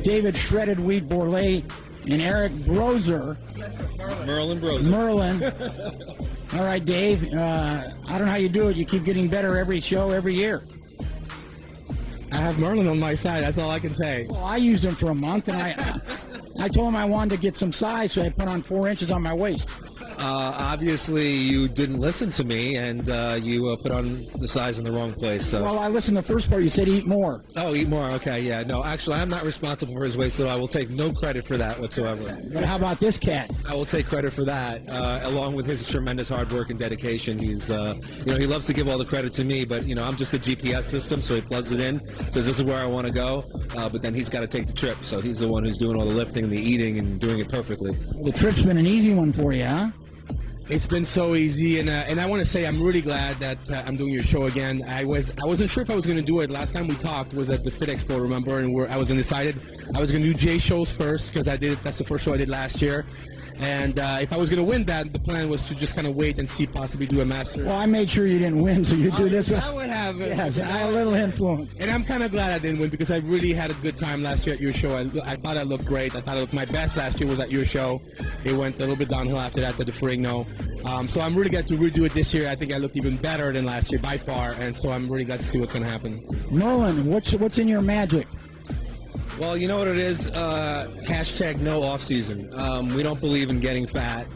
David Shredded Wheat Bourlet and Eric Brozer. Merlin Brozer. Merlin. All right, Dave. I don't know how you do it. You keep getting better every show, every year. I have Merlin on my side. That's all I can say. Well, I used him for a month, and I told him I wanted to get some size, so I put on 4 inches on my waist. Obviously, you didn't listen to me, and you put on the size in the wrong place. So. Well, I listened to the first part. You said eat more. Oh, eat more. Okay, yeah. No, actually, I'm not responsible for his weight, so I will take no credit for that whatsoever. But how about this cat? I will take credit for that, along with his tremendous hard work and dedication. He's, he loves to give all the credit to me, but, I'm just a GPS system, so he plugs it in, says this is where I want to go, but then he's got to take the trip, so he's the one who's doing all the lifting, the eating, and doing it perfectly. The trip's been an easy one for you, huh? It's been so easy, and I want to say I'm really glad that I'm doing your show again. I wasn't sure if I was going to do it. Last time we talked was at the Fit Expo, remember, and I was undecided. I was going to do Jay's shows first because that's the first show I did last year. And if I was going to win that, the plan was to just kind of wait and see, possibly do a Masters. Well, I made sure you didn't win, so you do this one. That would have it. Yes, I had a little influence. And I'm kind of glad I didn't win because I really had a good time last year at your show. I thought I looked great. I thought I looked my best last year was at your show. It went a little bit downhill after that to the Ferrigno. So I'm really glad to redo it this year. I think I looked even better than last year by far, and so I'm really glad to see what's going to happen. Merlin, what's in your magic? Well, you know what it is? Hashtag no off-season. We don't believe in getting fat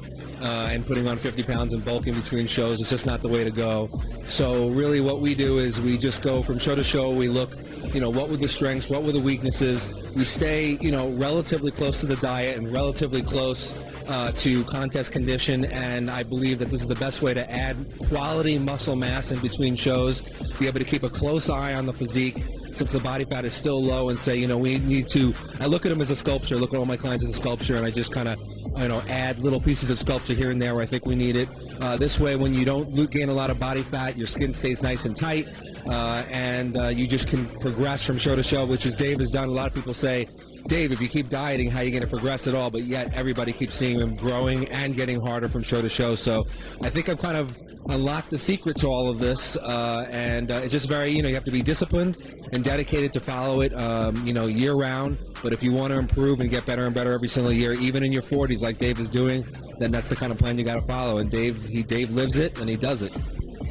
and putting on 50 pounds and bulking between shows. It's just not the way to go. So really what we do is we just go from show to show. We look, what were the strengths, what were the weaknesses. We stay, relatively close to the diet and relatively close to contest condition, and I believe that this is the best way to add quality muscle mass in between shows, be able to keep a close eye on the physique, since the body fat is still low, and say, we need to, I look at them as a sculpture, look at all my clients as a sculpture, and I just kind of, add little pieces of sculpture here and there where I think we need it. This way, when you don't gain a lot of body fat, your skin stays nice and tight, and you just can progress from show to show, which is Dave has done. A lot of people say, Dave, if you keep dieting, how are you going to progress at all? But yet, everybody keeps seeing him growing and getting harder from show to show. So I think I've kind of unlocked the secret to all of this, and it's just very, you have to be disciplined and dedicated to follow it, year-round. But if you want to improve and get better and better every single year, even in your 40s like Dave is doing, then that's the kind of plan you got to follow. And Dave lives it, and he does it.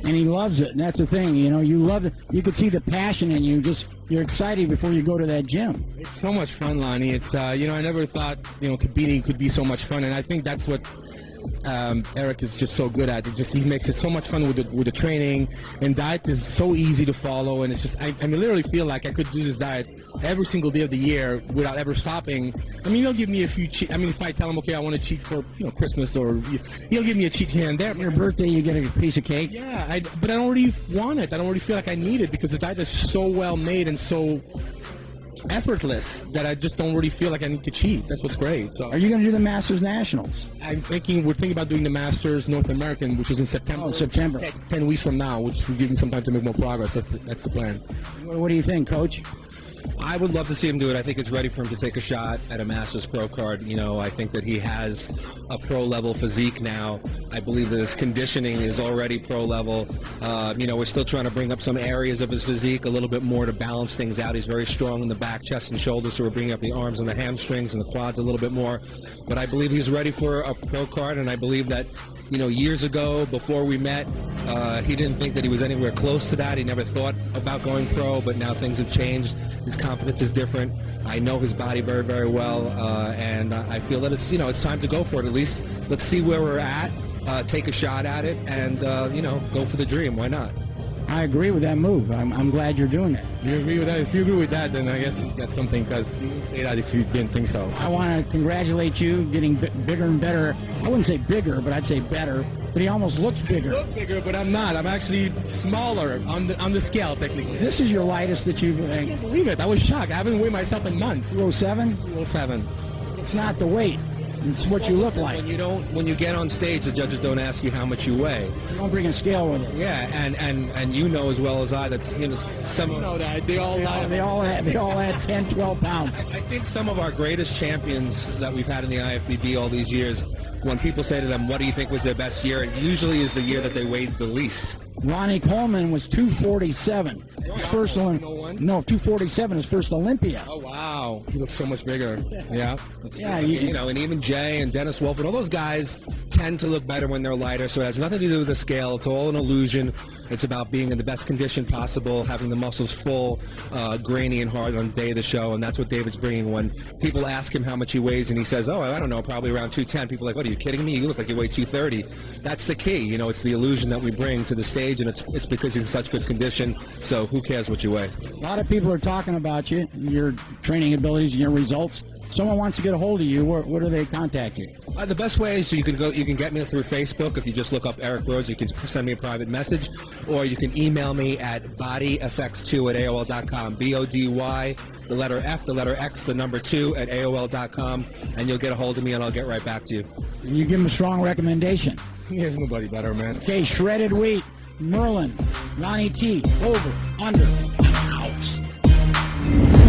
And he loves it, and that's the thing, you love it. You can see the passion in you, you're excited before you go to that gym. It's so much fun, Lonnie. It's, I never thought, competing could be so much fun, and I think that's what Eric is just so good at. He makes it so much fun with the training, and diet is so easy to follow, and it's just, I literally feel like I could do this diet every single day of the year without ever stopping. He'll give me a few cheat. If I tell him, okay, I want to cheat for Christmas, or he'll give me a cheat here and there. Your birthday, you get a piece of cake. Yeah, but I don't really want it. I don't really feel like I need it because the diet is so well made and so effortless that I just don't really feel like I need to cheat. That's what's great. So, are you going to do the Masters Nationals? We're thinking about doing the Masters North American, which is in September. Oh, September. 10 weeks from now, which will give me some time to make more progress. That's the plan. What do you think, Coach? I would love to see him do it. I think it's ready for him to take a shot at a Masters Pro card. I think that he has a pro-level physique now. I believe that his conditioning is already pro-level. We're still trying to bring up some areas of his physique a little bit more to balance things out. He's very strong in the back, chest, and shoulders, so we're bringing up the arms and the hamstrings and the quads a little bit more. But I believe he's ready for a pro card, and I believe that years ago, before we met, he didn't think that he was anywhere close to that. He never thought about going pro, but now things have changed. His confidence is different. I know his body very, very well, and I feel that it's time to go for it. At least let's see where we're at, take a shot at it, and go for the dream. Why not? I agree with that move. I'm glad you're doing it. You agree with that? If you agree with that, then I guess that's something, because you wouldn't say that if you didn't think so. I want to congratulate you getting bigger and better. I wouldn't say bigger, but I'd say better. But he almost looks bigger. I look bigger, but I'm not. I'm actually smaller on the scale, technically. This is your lightest that you've... I can't believe it. I was shocked. I haven't weighed myself in months. 207? 207. It's not the weight. It's what you look like. When you get on stage, the judges don't ask you how much you weigh. You don't bring a scale with it. Yeah, and you know as well as I that some know that they all had 10, 12 pounds. I think some of our greatest champions that we've had in the IFBB all these years, when people say to them, "What do you think was their best year?" it usually is the year that they weighed the least. Ronnie Coleman was 247. His first Olymp- 101? No, 247. His first Olympia. Oh wow, he looks so much bigger. Yeah. Yeah, You know, and even Jay and Dennis Wolf and all those guys tend to look better when they're lighter, so it has nothing to do with the scale. It's all an illusion. It's about being in the best condition possible, having the muscles full, grainy and hard on the day of the show, and that's what David's bringing. When people ask him how much he weighs and he says, oh, I don't know, probably around 210, people are like, what, are you kidding me? You look like you weigh 230. That's the key. You know, it's the illusion that we bring to the stage, and it's because he's in such good condition, so who cares what you weigh? A lot of people are talking about you, your training abilities, and your results. Someone wants to get a hold of you. Where do they contact you? The best way is you can get me through Facebook. If you just look up Eric Rhodes, you can send me a private message, or you can email me at bodyfx2@aol.com. BODY, the letter F, the letter X, the number 2 at AOL.com, and you'll get a hold of me, and I'll get right back to you. And you give them a strong recommendation. There's nobody better, man. Okay, shredded wheat, Merlin, Lonnie T, over, under, out.